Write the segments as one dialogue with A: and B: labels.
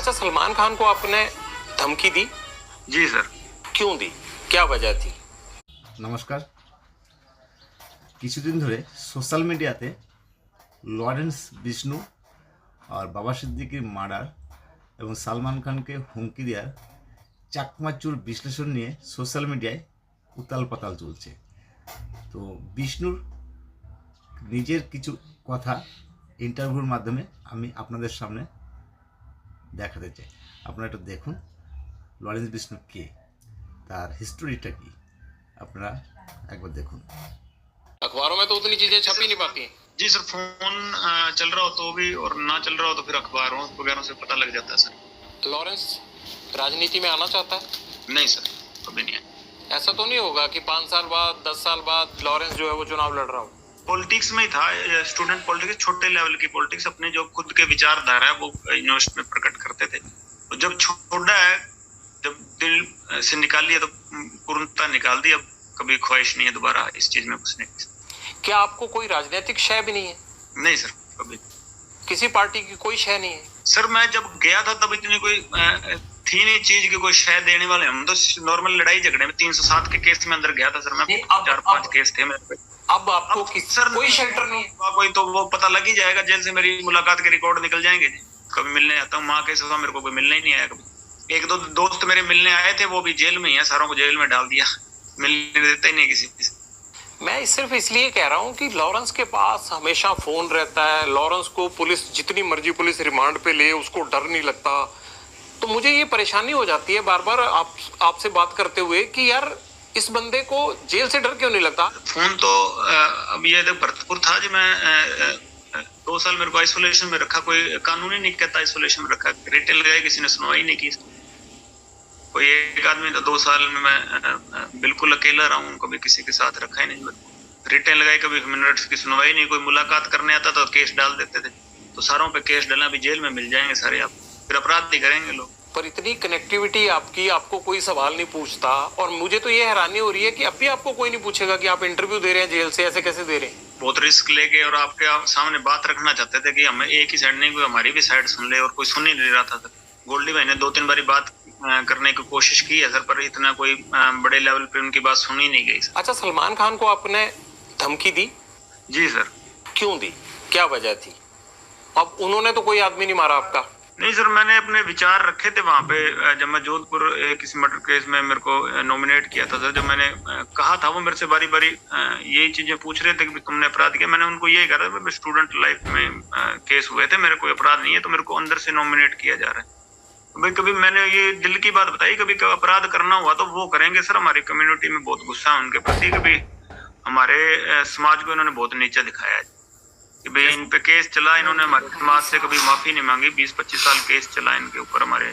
A: अच्छा, सलमान खान को आपने धमकी दी?
B: जी सर।
A: क्यों दी, क्या वजह थी?
C: নমস্কার। কিছুদিন ধরে সোশ্যাল মিডিয়াতে লরেন্স বিষ্ণু আর বাবা সিদ্দিকির মার্ডার এবং সালমান খানকে হুমকি দেওয়ার চাকমাচুর বিশ্লেষণ নিয়ে সোশ্যাল মিডিয়ায় উতাল পাতাল চলছে। তো বিষ্ণুর নিজের কিছু কথা ইন্টারভিউর মাধ্যমে আমি আপনাদের সামনে দেখাতে চাই। আপনারা একটু দেখুন লরেন্স বিষ্ণু কে, তার হিস্টোরিটা কি, আপনারা একবার দেখুন।
A: अखबारों में तो उतनी चीजें छप ही नहीं पाती हैं।
B: जी सर, फोन चल रहा हो तो भी और ना चल रहा हो तो फिर अखबारों वगैरह से पता लग जाता है सर।
A: लॉरेंस राजनीति में आना चाहता है?
B: नहीं सर, कभी नहीं है।
A: ऐसा तो नहीं होगा कि 5 साल बाद 10 साल बाद लॉरेंस जो है वो चुनाव लड़ रहा हो?
B: पॉलिटिक्स में ही था, स्टूडेंट पॉलिटिक्स, छोटे लेवल की पॉलिटिक्स, अपने जो खुद के विचारधारा है वो यूनिवर्सिटी में प्रकट करते थे। तो जब छोड़ा है, जब दिल से निकाल लिया तो पूर्णता निकाल दी। अब कभी ख्वाहिश नहीं है दोबारा इस चीज में घुसने की।
A: क्या आपको कोई राजनीतिक शय भी नहीं है?
B: नहीं सर, कभी
A: किसी पार्टी की कोई शय नहीं है?
B: सर, मैं जब गया था तब इतनी कोई थी नहीं चीज की कोई शय देने वाले। हम तो नॉर्मल लड़ाई झगड़े में 307 के केस में अंदर गया था सर मैं। 4-5 केस थे मेरे पे।
A: अब आपको
B: सर
A: कोई शेल्टर नहीं है?
B: कोई तो वो पता लग ही जाएगा, जेल से मेरी मुलाकात के रिकॉर्ड निकल जाएंगे। कभी मिलने आता हूँ, माँ के सिवा मेरे को कोई मिलने ही नहीं आया कभी। 1-2 दोस्त मेरे मिलने आए थे, वो भी जेल में ही है, सारों को जेल में डाल दिया, मिलने देते ही नहीं किसी से।
A: मैं सिर्फ इसलिए कह रहा हूँ कि लॉरेंस के पास हमेशा फोन रहता है, लॉरेंस को पुलिस जितनी मर्जी पुलिस रिमांड पे ले उसको डर नहीं लगता। तो मुझे ये परेशानी हो जाती है बार बार आपसे बात करते हुए कि यार इस बंदे को जेल से डर क्यों नहीं लगता?
B: फोन तो अब ये भरतपुर था जी। मैं 2 साल मेरे को आइसोलेशन में रखा, कोई कानूनी नहीं कहता आइसोलेशन में रखा, रिटेल लगाई, किसी ने सुनवाई नहीं की। कोई एक आदमी था, 2 साल में मैं बिल्कुल अकेला रहा हूँ, कभी किसी के साथ रखा ही नहीं। रिटेल लगाई, कभी मिनट्स की सुनवाई नहीं। कोई मुलाकात करने आता तो केस डाल देते थे। तो सारों पे केस डालना, अभी जेल में मिल जाएंगे सारे आप, फिर अपराध नहीं करेंगे लोग।
A: पर इतनी कनेक्टिविटी आपकी, आपको कोई सवाल नहीं पूछता। और मुझे तो ये हैरानी हो रही है कि अब भी आपको कोई नहीं पूछेगा कि आप इंटरव्यू दे रहे हैं जेल से, ऐसे कैसे दे रहे हैं?
B: बहुत रिस्क लेके और आपके सामने बात रखना चाहते थे कि हमें एक ही साइड नहीं, कोई हमारी भी साइड सुन ले, और कोई सुन ही नहीं रहा था सर। गोल्डी भाई ने 2-3 बारी बात करने की कोशिश की है सर, पर इतना कोई बड़े लेवल पे उनकी बात सुनी नहीं गई सर।
A: अच्छा, सलमान खान को आपने धमकी दी?
B: जी सर।
A: क्यों दी, क्या वजह थी? अब उन्होंने तो कोई आदमी नहीं मारा आपका?
B: नहीं सर, मैंने अपने विचार रखे थे वहाँ पे। जब मैं जोधपुर किसी मर्डर केस में मेरे को नॉमिनेट किया था सर, जब मैंने कहा था, वो मेरे से बारी बारी यही चीजें पूछ रहे थे कि तुमने अपराध किया। मैंने उनको यही कहा था, मेरे स्टूडेंट लाइफ में केस हुए थे, मेरे कोई अपराध नहीं है, तो मेरे को अंदर से नॉमिनेट किया जा रहा है। भाई कभी मैंने ये दिल की बात बताई, कभी अपराध करना हुआ तो वो करेंगे सर। हमारी कम्युनिटी में बहुत गुस्सा है उनके प्रति, कभी हमारे समाज को इन्होंने बहुत नीचा दिखाया है कि भाई इन पे केस चला, इन्होंने हमारे समाज से कभी माफी नहीं मांगी। 20-25 साल केस चला इनके ऊपर। हमारे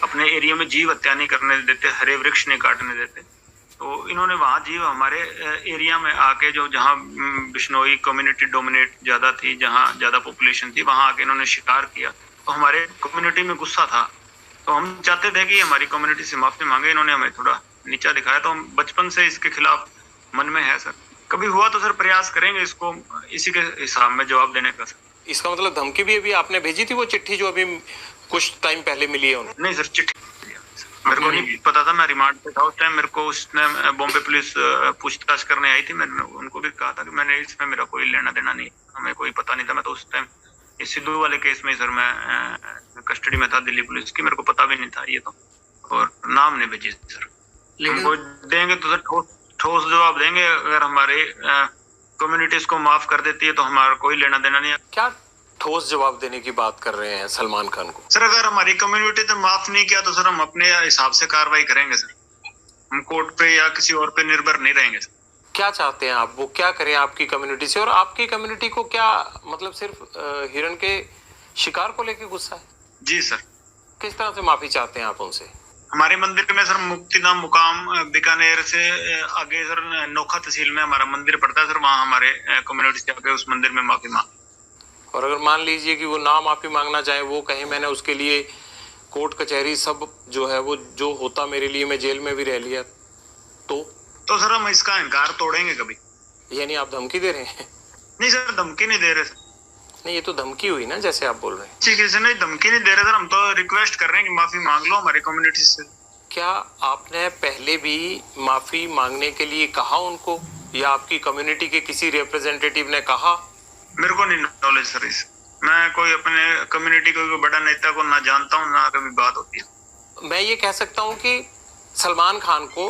B: अपने एरिया में जीव हत्या नहीं करने देते, हरे वृक्ष नहीं काटने देते। तो इन्होंने वहाँ जीव हमारे एरिया में आके, जो जहाँ बिश्नोई कम्युनिटी डोमिनेट ज्यादा थी, जहाँ ज्यादा पॉपुलेशन थी, वहाँ आके इन्होंने शिकार किया। तो हमारे कम्युनिटी में गुस्सा था, तो हम चाहते थे कि हमारी कम्युनिटी से माफी मांगे। इन्होंने हमें थोड़ा नीचा दिखाया, तो हम बचपन से इसके खिलाफ मन में है सर। कभी हुआ तो सर प्रयास करेंगे इसको इसी के हिसाब में जवाब देने का सर।
A: इसका मतलब धमकी भी अभी आपने भेजी थी, वो चिट्ठी जो अभी कुछ टाइम पहले मिली है उन्हें?
B: नहीं सर, चिट्ठी मेरे को नहीं पता था, मैं रिमांड पे था उस टाइम। मेरे को उसने बॉम्बे पुलिस पूछताछ करने आई थी। मैंने उनको भी कहा था कि मैंने इसमें मेरा कोई लेना देना नहीं, हमें कोई पता नहीं था। मैं तो उस टाइम इस सिद्धू वाले केस में सर मैं कस्टडी में था दिल्ली पुलिस की, मेरे को पता भी नहीं था ये तो। और नाम नहीं भेजी सर। हमको देंगे तो सर ठोस जवाब देंगे। अगर हमारे कम्युनिटीज को माफ कर देती है तो हमारा कोई लेना देना नहीं है।
A: क्या ठोस जवाब देने की बात कर रहे हैं सलमान खान को?
B: सर अगर हमारी कम्युनिटी ने माफ नहीं किया तो सर हम अपने हिसाब से कार्रवाई करेंगे सर। हम कोर्ट पे या किसी और पे निर्भर नहीं रहेंगे सर।
A: क्या चाहते हैं आप, वो क्या करें आपकी कम्युनिटी से? और आपकी कम्युनिटी को क्या मतलब सिर्फ हिरण के शिकार को लेके गुस्सा है?
B: जी सर।
A: किस तरह से माफी चाहते हैं आप उनसे?
B: हमारे मंदिर में सर मुक्तिधाम मुकाम बीकानेर से आगे सर नोखा तहसील में हमारा मंदिर पड़ता है सर। वहाँ हमारे कम्युनिटी से आके उस मंदिर में माफी मांग।
A: और अगर मान लीजिए कि वो ना माफी मांगना चाहे, वो कहे मैंने उसके लिए कोर्ट कचहरी सब जो है वो जो होता मेरे लिए, मैं जेल में भी रह लिया, तो
B: सर हम इसका इनकार तोड़ेंगे कभी।
A: यानी आप धमकी दे रहे हैं?
B: नहीं सर, धमकी नहीं दे रहे सर।
A: नहीं, ये तो धमकी हुई ना, जैसे आप बोल रहे हैं।
B: किसी ने धमकी नहीं दे रहे सर, हम तो रिक्वेस्ट कर रहे हैं कि माफी मांग लो हमारी कम्युनिटी से।
A: क्या आपने पहले भी माफी मांगने के लिए कहा उनको, या आपकी कम्युनिटी के किसी रिप्रेजेंटेटिव ने कहा?
B: मेरे को नहीं नॉलेज सर इस, मैं कोई अपने कम्युनिटी को कोई बड़ा नेता को ना जानता हूँ ना कभी बात होती है।
A: मैं ये कह सकता हूँ कि सलमान खान को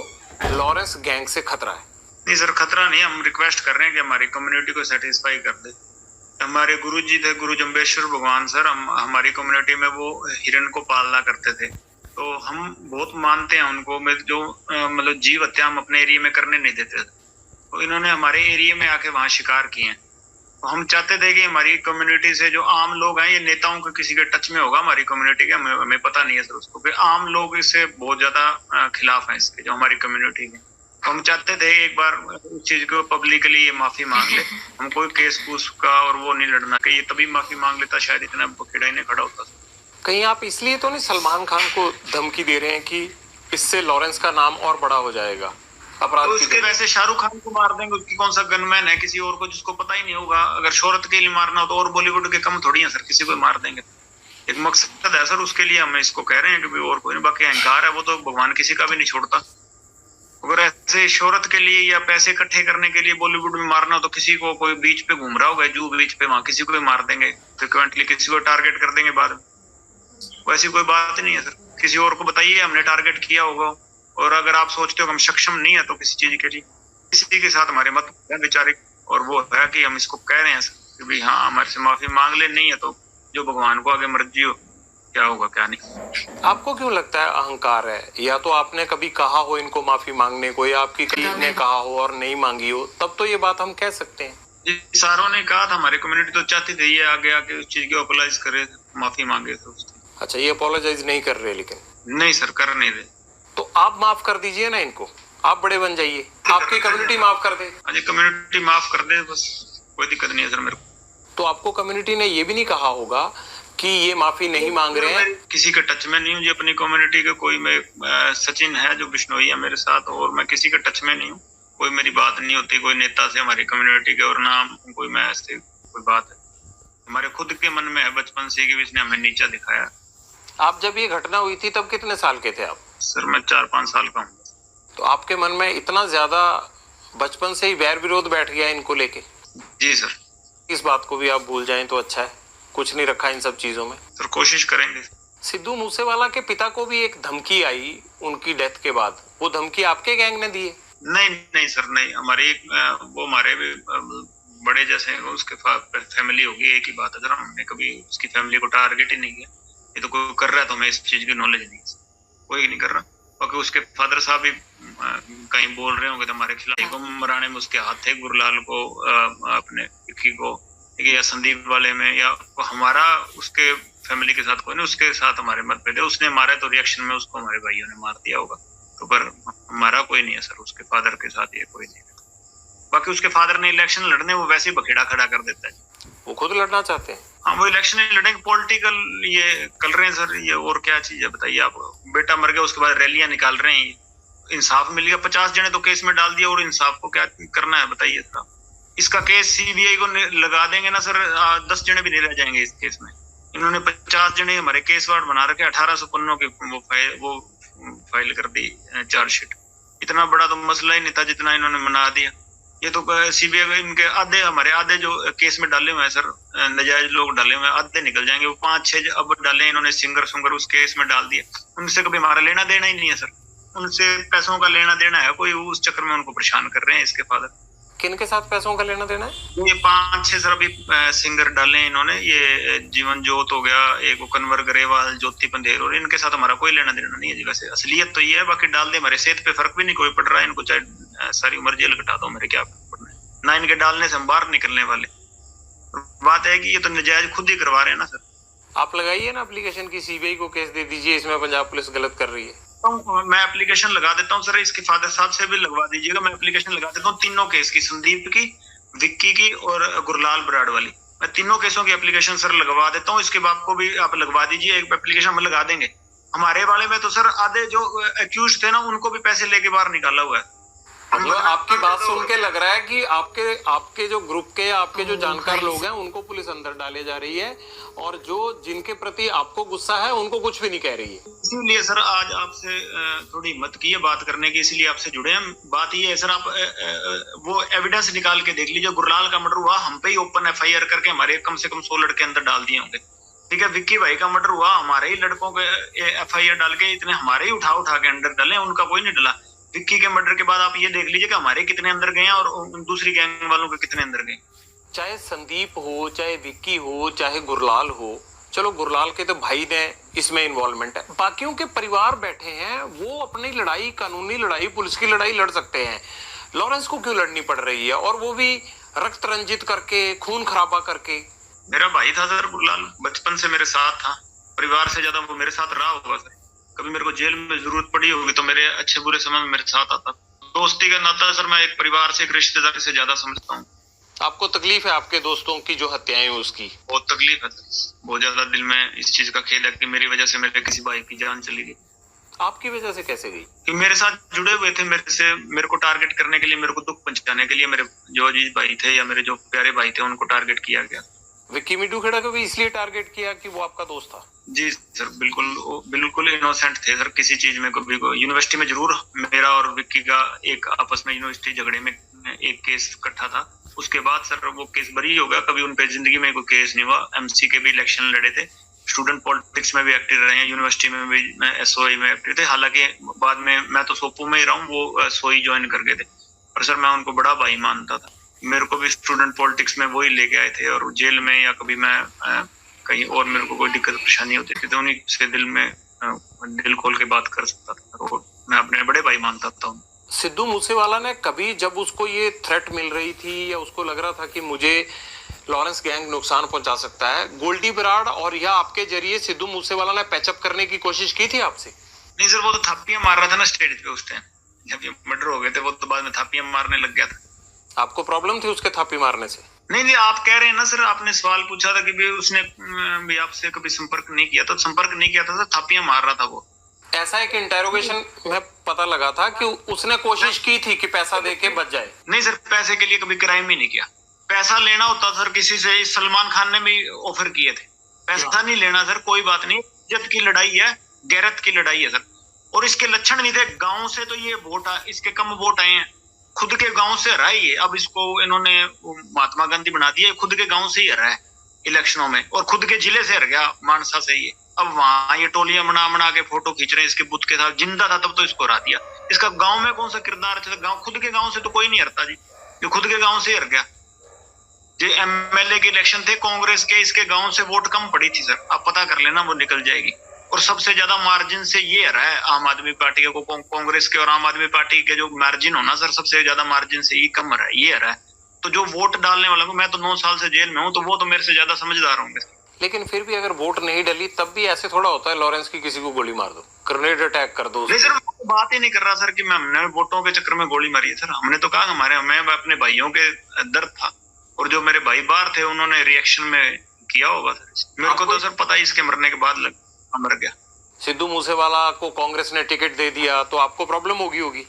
A: लॉरेंस गैंग से खतरा है।
B: नहीं सर, खतरा नहीं, हम रिक्वेस्ट कर रहे हैं कि हमारी कम्युनिटी को सेटिस्फाई कर दे। हमारे गुरु जी थे, गुरु जम्बेश्वर भगवान सर, हम हमारी कम्युनिटी में वो हिरण को पालना करते थे, तो हम बहुत मानते हैं उनको। जो मतलब जीव हत्या हम अपने एरिया में करने नहीं देते थे, तो इन्होंने हमारे एरिया में आके वहां शिकार किए हैं। तो हम चाहते थे कि हमारी कम्युनिटी से जो आम लोग हैं, ये नेताओं के किसी के टच में होगा हमारी कम्युनिटी के, हमें पता नहीं है सर उसको, कि आम लोग इससे बहुत ज्यादा खिलाफ हैं इसके, जो हमारी कम्युनिटी के। तो हम चाहते थे एक बार उस चीज को पब्लिकली ये माफी मांग ले, हम कोई केस पूस का और वो नहीं लड़ना, कि ये तभी माफी मांग लेता शायद इतना बखेड़ा ही नहीं खड़ा होता।
A: कहीं आप इसलिए तो नहीं सलमान खान को धमकी दे रहे हैं कि इससे लॉरेंस का नाम और बड़ा हो जाएगा अपराध
B: तो
A: की
B: उसके वैसे शाहरुख खान को मार देंगे, उसकी कौन सा गनमैन है किसी और को जिसको पता ही नहीं होगा। अगर शोहरत के लिए मारना हो तो और बॉलीवुड के कम थोड़ी है सर, किसी को मार देंगे। एक मकसद है सर, उसके लिए हम इसको कह रहे हैं कि और कोई नहीं। बाकी अहंकार है वो तो भगवान किसी का भी नहीं छोड़ता। अगर ऐसे शोहरत के लिए या पैसे इकट्ठे करने के लिए बॉलीवुड में मारना हो तो किसी को, कोई बीच पे घूम रहा होगा जू बीच पे, वहां किसी को भी मार देंगे, फ्रिक्वेंटली किसी को टारगेट कर देंगे बाद में। वैसी कोई बात नहीं है सर, किसी और को बताइए हमने टारगेट किया होगा। और अगर आप सोचते हो कि हम सक्षम नहीं है तो किसी चीज के लिए, किसी के साथ हमारे मत वैचारिक, और वो है कि हम इसको कह रहे हैं सर कि भाई हाँ हमारे से माफी मांग ले, नहीं है तो जो भगवान को आगे मर्जी हो, क्या होगा क्या नहीं।
A: आपको क्यों लगता है अहंकार है? या तो आपने कभी कहा हो इनको माफी मांगने को, या आपकी कलीग ने कहा हो और नहीं मांगी हो, तब तो ये बात हम कह सकते हैं।
B: जी, सारों ने कहा था, हमारी कम्युनिटी तो चाहती थी ये आगे आके उस चीज को अपोलाइज करे, माफी मांगे तो।
A: अच्छा, ये अपोलोजाइज नहीं कर रहे? लेकिन
B: नहीं सर, कर नहीं रहे।
A: तो आप माफ कर दीजिए ना इनको, आप बड़े बन जाइए, आपकी कम्युनिटी माफ कर दे।
B: अजय कम्युनिटी माफ कर दे बस, कोई दिक्कत नहीं है सर मेरे को।
A: तो आपको कम्युनिटी ने ये भी नहीं कहा होगा कि ये माफी नहीं मांग रहे हैं?
B: किसी के टच में नहीं हूँ जी अपनी कम्युनिटी के, कोई मैं सचिन है जो बिश्नोई है मेरे साथ, और मैं किसी के टच में नहीं हूँ। कोई मेरी बात नहीं होती कोई नेता से हमारी कम्युनिटी के, और ना कोई मैं ऐसे कोई बात है। हमारे खुद के मन में है बचपन से कि इसने हमें नीचा दिखाया।
A: आप जब ये घटना हुई थी तब कितने साल के थे आप?
B: सर मैं 4-5 साल का हूँ।
A: तो आपके मन में इतना ज्यादा बचपन से ही वैर विरोध बैठ गया इनको लेके?
B: जी सर।
A: इस बात को भी आप भूल जाएं तो अच्छा है, कुछ नहीं रखा इन सब चीजों में।
B: सर कोशिश करेंगे।
A: सिद्धू मूसेवाला के पिता को भी एक धमकी आई उनकी डेथ के बाद, वो धमकी आपके गैंग ने दी है?
B: नहीं सर, नहीं। हमारे वो हमारे भी बड़े जैसे उसके फैमिली होगी, एक ही बात है सर। हमने कभी उसकी फैमिली को टारगेट ही नहीं किया। ये तो कोई कर रहा है तो हमें इस चीज की नॉलेज नहीं, कोई नहीं कर रहा। बाकी उसके फादर साहब भी कहीं बोल रहे होंगे तो हमारे खिलाफ। मराने में उसके हाथ थे, गुरलाल को, अपने विक्की को, या संदीप वाले में, या हमारा उसके फैमिली के साथ कोई नहीं, उसके साथ हमारे मतभेद है। उसने मारा तो रिएक्शन में उसको हमारे भाइयों ने मार दिया होगा, तो पर हमारा कोई नहीं है सर उसके फादर के साथ, ये कोई नहीं। बाकी उसके फादर ने इलेक्शन लड़ने, वो वैसे ही बखेड़ा खड़ा कर देता है।
A: वो खुद लड़ना चाहते हैं?
B: हाँ, वो इलेक्शन नहीं लड़ेंगे, पॉलिटिकल ये कर रहे हैं सर। ये और क्या चीज है बताइए आप? बेटा मर गया उसके बाद रैलियां निकाल रहे हैं, इंसाफ मिल गया। 50 जने तो केस में डाल दिया, और इंसाफ को क्या करना है बताइए सर? इसका केस सीबीआई को लगा देंगे ना सर, 10 जने भी नहीं रह जाएंगे इस केस में। इन्होंने 50 जने हमारे केस वार्ड बना रखे, 1800 पन्नों की वो फाइल कर दी चार्जशीट। इतना बड़ा तो मसला ही नहीं था जितना इन्होंने मना दिया। ये तो सीबीआई इनके आधे, हमारे आधे जो केस में डाले हुए हैं सर, नजायज लोग डाले हुए हैं, आधे निकल जाएंगे। वो 5-6 अब डाले इन्होंने, सिंगर उस केस में डाल दिए। उनसे कभी हमारा लेना देना ही नहीं है सर, उनसे पैसों का लेना देना है कोई, उस चक्कर में उनको परेशान कर रहे हैं इसके फादर।
A: किन के साथ पैसों का लेना देना है?
B: ये 5-6 सर अभी सिंगर डाले इन्होंने, ये जीवन ज्योत हो गया, एक कन्वर गरेवाल, ज्योति पंधेर, और इनके साथ हमारा कोई लेना देना नहीं है जी। वैसे असलियत तो ये है, बाकी डाल दे, हमारे सेहत पे फर्क भी नहीं कोई पड़ रहा है। इनको चाहे सारी उम्र जेल कटा दो, मेरे क्या पड़ना है ना। इनके डालने से हम बाहर निकलने वाले। बात है कि ये तो नजायज खुद ही करवा रहे हैं ना सर।
A: आप लगाइए ना एप्लीकेशन की, सीबीआई को केस दे दीजिए, इसमें पंजाब पुलिस गलत कर रही है।
B: तो मैं एप्लीकेशन लगा देता हूँ सर, इसके फादर साहब से भी लगवा दीजिएगा। मैं एप्लीकेशन लगा देता हूँ तीनों केस की, संदीप की, विक्की की और गुरलाल बराड़ वाली। मैं तीनों केसों की एप्लीकेशन सर लगवा देता हूँ। इसके बाप को भी आप लगवा दीजिए, एक एप्लीकेशन हम लगा देंगे। हमारे वाले में तो सर आधे जो एक्यूज थे ना, उनको भी पैसे लेके बाहर निकाला हुआ है।
A: मतलब आपकी बात सुन के लग रहा है कि आपके जो ग्रुप के या आपके जो जानकार लोग हैं उनको पुलिस अंदर डाले जा रही है, और जो जिनके प्रति आपको गुस्सा है उनको कुछ भी नहीं कह रही है।
B: इसीलिए सर आज आपसे थोड़ी हिम्मत की है बात करने की, इसीलिए आपसे जुड़े हैं। बात ये है सर, आप वो एविडेंस निकाल के देख लीजिए। गुरलाल का मर्डर हुआ, हम पे ही ओपन एफआईआर करके हमारे कम से कम 100 लड़के अंदर डाल दिए होंगे। ठीक है, विक्की भाई का मर्डर हुआ, हमारे ही लड़कों के एफआईआर डाल के इतने हमारे ही उठा के अंदर डाले, उनका कोई नहीं डाला। विक्की के मर्डर के बाद आप ये देख लीजिए कि हमारे कितने अंदर गए और दूसरी गैंग वालों के कितने अंदर गए।
A: चाहे संदीप हो, चाहे विक्की हो, चाहे गुरलाल हो, चलो गुरलाल के तो भाई ने इसमें इन्वॉल्वमेंट है, बाकियों के परिवार बैठे हैं, वो अपनी लड़ाई, कानूनी लड़ाई, पुलिस की लड़ाई लड़ सकते हैं। लॉरेंस को क्यों लड़नी पड़ रही है, और वो भी रक्त रंजित करके, खून खराबा करके?
B: मेरा भाई था सर गुरलाल, बचपन से मेरे साथ था, परिवार से ज्यादा वो मेरे साथ रहा होगा सर। कभी मेरे को जेल में जरूरत पड़ी होगी तो मेरे अच्छे बुरे समय में मेरे साथ आता। दोस्ती का नाता सर मैं एक परिवार से, एक रिश्तेदार से ज्यादा समझता हूँ।
A: आपको तकलीफ है आपके दोस्तों की जो हत्याएं हुई उसकी?
B: बहुत तकलीफ है सर, बहुत ज्यादा दिल में इस चीज का खेद है कि मेरी वजह से मेरे किसी भाई की जान चली गई।
A: आपकी वजह से कैसे गई?
B: कि मेरे साथ जुड़े हुए थे, मेरे को टारगेट करने के लिए, मेरे को दुख पहुंचाने के लिए मेरे जो अजीज भाई थे या मेरे जो प्यारे भाई थे उनको टारगेट किया गया।
A: विक्की मिड्डू खेड़ा को भी इसलिए टारगेट किया कि वो आपका दोस्त था?
B: जी सर, बिल्कुल इनोसेंट थे सर, किसी चीज में कभी यूनिवर्सिटी में जरूर मेरा और विक्की का एक आपस में यूनिवर्सिटी झगड़े में एक केस इकट्ठा था। उसके बाद सर वो केस बरी हो गया, कभी उन पे जिंदगी में कोई केस नहीं हुआ। एमसी के भी इलेक्शन लड़े थे, स्टूडेंट पॉलिटिक्स में भी एक्टिव रहे हैं, यूनिवर्सिटी में भी एसओई में एक्टिव थे। हालांकि बाद में मैं तो सोपू में ही रहा हूँ, वो एसओई ज्वाइन कर गए थे, पर सर मैं उनको बड़ा भाई मानता था। मेरे को भी स्टूडेंट पॉलिटिक्स में वो ही लेके आए थे, और जेल में या कभी मैं कहीं और मेरे को कोई दिक्कत परेशानी होती थी तो उन्हीं से दिल खोल के बात कर सकता था, और मैं अपने बड़े भाई मानता था।
A: सिद्धू मूसेवाला ने कभी, जब उसको ये थ्रेट मिल रही थी या उसको लग रहा था कि मुझे लॉरेंस गैंग नुकसान पहुंचा सकता है, गोल्डी बराड़ और या आपके जरिए सिद्धू मूसेवाला ने पैचअप करने की कोशिश की थी आपसे?
B: नहीं सर, वो तो थापियां मार रहा था ना स्टेज पे उस टाइम, जब ये मर्डर हो गए थे वो तो बाद में थापियां मारने लग गया था।
A: आपको प्रॉब्लम थी उसके थापी मारने से?
B: नहीं, आप कह रहे हैं ना सर, आपने सवाल पूछा था कि भी उसने भी आपसे कभी संपर्क नहीं किया, तो संपर्क नहीं किया था सर, थापियां मार रहा था वो।
A: ऐसा एक इंटेरोगेशन में पता लगा था कि उसने कोशिश की थी कि पैसा देके बच जाए।
B: नहीं सर, पैसे के लिए कभी क्राइम ही नहीं किया। पैसा लेना होता सर किसी से, सलमान खान ने भी ऑफर किए थे, पैसा नहीं लेना सर, कोई बात नहीं, इज्जत की लड़ाई है, गैरत की लड़ाई है सर। और इसके लक्षण नहीं थे, गांव से तो ये वोट, इसके कम वोट आए हैं, खुद के गांव से हरा है ये। अब इसको इन्होंने महात्मा गांधी बना दिया, खुद के गांव से ही हरा है इलेक्शनों में, और खुद के जिले से हर गया, मानसा से ही। अब वहां ये टोलियां बना के फोटो खींच रहे हैं इसके बुत के साथ, जिंदा था तब तो इसको हरा दिया। इसका गांव में कौन सा किरदार अच्छा था? गांव, खुद के गांव से तो कोई नहीं हरता जी, जो खुद के गांव से हर गया। जो एमएलए के इलेक्शन थे कांग्रेस के, इसके गांव से वोट कम पड़ी थी सर, आप पता कर लेना, वो निकल जाएगी। और सबसे ज्यादा मार्जिन से ये हरा है आम आदमी पार्टी को, कांग्रेस के और आम आदमी पार्टी के जो मार्जिन होना सर, सबसे ज्यादा मार्जिन से ये कम हरा है, ये हरा है। तो जो वोट डालने वाला, मैं तो 9 साल से जेल में हूँ, तो वो तो मेरे से ज्यादा समझदार होंगे।
A: लेकिन फिर भी अगर वोट नहीं डली तब भी ऐसे थोड़ा होता है लॉरेंस की किसी को गोली मार दो, ग्रेनेड अटैक कर दो?
B: नहीं सर, बात ही नहीं कर रहा सर कि हमने वोटों के चक्कर में गोली मारी है सर। हमने तो कहा मैं अपने भाइयों के दर्द था, और जो मेरे भाई बाहर थे उन्होंने रिएक्शन में किया होगा सर। मेरे को तो सर पता ही इसके मरने के बाद मर गया।
A: सिद्धू मूसेवाला को कांग्रेस ने टिकट दे दिया तो आपको प्रॉब्लम होगी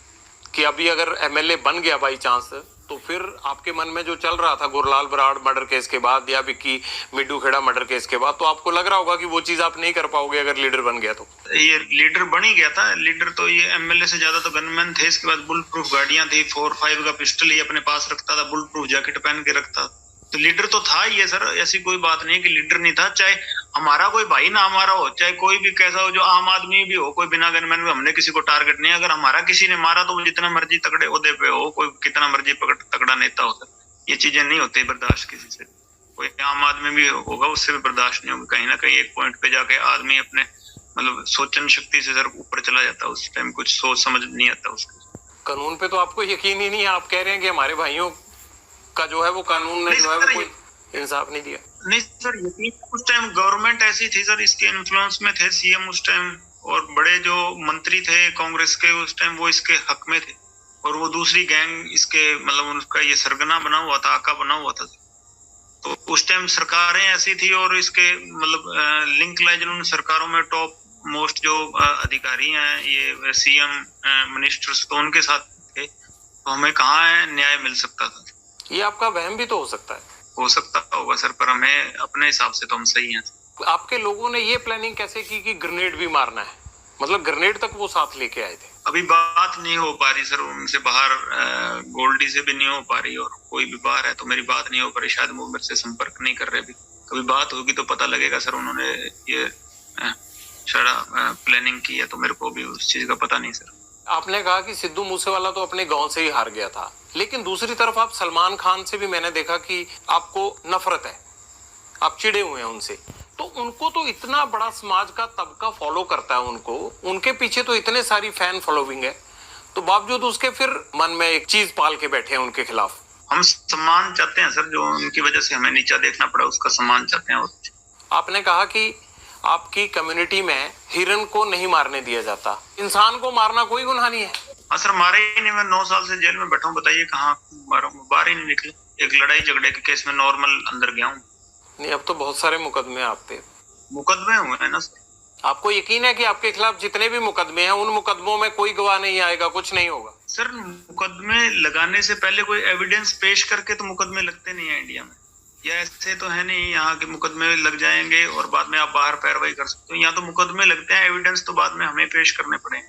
A: कि अभी अगर एमएलए बन गया बाई चांस, तो फिर आपके मन में जो चल रहा था गुरलाल बराड़ मर्डर केस के बाद या विक्की मिड्डू खेड़ा मर्डर केस के बाद, तो आपको लग रहा होगा कि वो चीज आप नहीं कर पाओगे अगर लीडर बन गया तो?
B: ये लीडर बन ही गया था, लीडर तो ये एमएलए से ज्यादा तो गनमैन थे। इसके बाद बुलेट प्रूफ गाड़ियां थी, 4-5 का पिस्टल ही अपने पास रखता था, बुलेट प्रूफ जैकेट पहन के रखता, तो लीडर तो था ही है सर। ऐसी कोई बात नहीं कि लीडर नहीं था, चाहे हमारा कोई भाई ना हमारा हो, चाहे कोई भी कैसा हो, जो आम आदमी भी हो, कोई बिना गनमैन में, हमने किसी को टारगेट नहीं। अगर हमारा किसी ने मारा तो वो जितना मर्जी तगड़े ओहदे पे हो, कोई कितना मर्जी तगड़ा नेता हो सर, ये चीजें नहीं होती बर्दाश्त किसी से। कोई आम आदमी भी होगा उससे भी बर्दाश्त नहीं होगी। कहीं ना कहीं एक पॉइंट पे जाके आदमी अपने मतलब सोचन शक्ति से सर ऊपर चला जाता है, उस टाइम कुछ सोच समझ नहीं आता उसको।
A: कानून पे तो आपको यकीन ही नहीं है, आप कह रहे हैं कि हमारे भाइयों का जो है वो कानून ने जो है वो कोई इंसाफ नहीं दिया।
B: नहीं सर, यकीन, उस टाइम गवर्नमेंट ऐसी थी सर, इसके इन्फ्लुएंस में थे सीएम उस टाइम, और बड़े जो मंत्री थे कांग्रेस के उस टाइम वो इसके हक में थे, और वो दूसरी गैंग इसके मतलब उनका ये सरगना बना हुआ था, आका बना हुआ था। तो उस टाइम सरकारें ऐसी थी, और इसके मतलब लिंक लाए जिन्होंने सरकारों में टॉप मोस्ट जो अधिकारी हैं, ये सीएम मिनिस्टर्स, तो उनके साथ थे। तो हमें कहाँ न्याय मिल सकता था।
A: ये आपका वहम भी तो हो सकता है।
B: हो सकता होगा सर, पर हमें अपने हिसाब से तो हम सही हैं।
A: आपके लोगों ने ये प्लानिंग कैसे की कि ग्रेनेड भी मारना है? मतलब ग्रेनेड तक वो साथ लेके आए थे।
B: अभी बात नहीं हो पा रही सर उनसे बाहर, गोल्डी से भी नहीं हो पा रही, और कोई भी बाहर है तो मेरी बात नहीं हो पा रही। शायद वो मेरे से संपर्क नहीं कर रहे अभी। कभी बात होगी तो पता लगेगा सर उन्होंने ये प्लानिंग की है, तो मेरे को भी उस चीज का पता नहीं सर।
A: आपने कहा कि सिद्धू मूसेवाला तो अपने गांव से ही हार गया था, लेकिन दूसरी तरफ आप सलमान खान से भी मैंने देखा कि आपको नफरत है, आप चिढ़े हुए हैं उनसे। तो उनको तो इतना बड़ा समाज का तबका फॉलो करता है उनको, उनके पीछे तो इतने सारी फैन फॉलोइंग है, तो बावजूद उसके फिर मन में एक चीज पाल के बैठे हैं उनके खिलाफ।
B: हम सम्मान चाहते हैं सर, जो उनकी वजह से हमें नीचा देखना पड़ा उसका सम्मान चाहते हैं। और
A: आपने कहा कि आपकी कम्युनिटी में हिरन को नहीं मारने दिया जाता, इंसान को मारना कोई गुनाह नहीं है।
B: हाँ सर, मारे ही नहीं। मैं 9 साल से जेल में बैठा हूँ, बताइए कहाँ मारा हूँ? बाहर ही नहीं निकले। एक लड़ाई झगड़े के केस में नॉर्मल अंदर गया हूँ।
A: नहीं, अब तो बहुत सारे मुकदमे आप पे।
B: मुकदमे हुए हैं ना सर।
A: आपको यकीन है कि आपके खिलाफ जितने भी मुकदमे हैं उन मुकदमों में कोई गवाह नहीं आएगा, कुछ नहीं होगा?
B: सर, मुकदमे लगाने से पहले कोई एविडेंस पेश करके तो मुकदमे लगते नहीं है इंडिया में। या ऐसे तो है नहीं यहाँ के मुकदमे लग जाएंगे और बाद में आप बाहर पैरवाई कर सकते हो। यहाँ तो मुकदमे लगते हैं, एविडेंस तो बाद में हमें पेश करने पड़ेंगे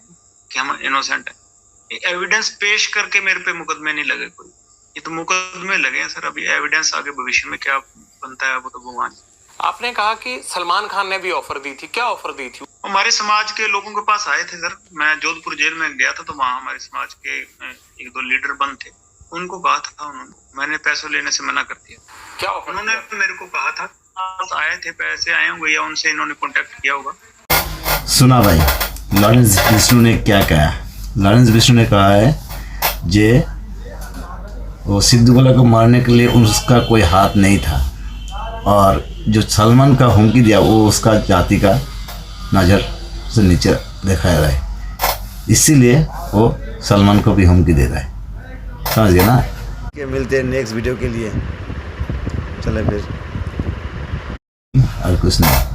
B: कि हम इनोसेंट हैं। एविडेंस पेश करके मेरे पे मुकदमे नहीं लगे कोई, ये तो मुकदमे लगे हैं सर। अभी एविडेंस आगे भविष्य में क्या बनता है वो तो भगवान।
A: आपने कहा कि सलमान खान ने भी ऑफर दी थी, क्या ऑफर दी थी?
B: हमारे समाज के लोगों के पास आए थे सर। मैं जोधपुर जेल में गया था तो वहाँ हमारे समाज के 1-2 लीडर बंद थे, उनको कहा था उन्होंने, मैंने पैसों लेने से मना कर दिया।
A: क्या ऑफर?
B: उन्होंने मेरे को कहा था आए थे, पैसे आए होंगे या उनसे इन्होंने कांटेक्ट किया होगा।
C: सुना भाई, लॉरेंस विष्णु ने क्या कहा? लॉरेंस विष्णु ने कहा है जे वो सिद्धू वाला को मारने के लिए उसका कोई हाथ नहीं था, और जो सलमान का हुमकी दिया वो उसका जाति का नज़र से नीचे देखा रहा है, इसीलिए वो सलमान को भी हुमकी दे रहा है। समझ गए ना? के मिलते हैं नेक्स्ट वीडियो के लिए। चले फिर, और कुछ नहीं।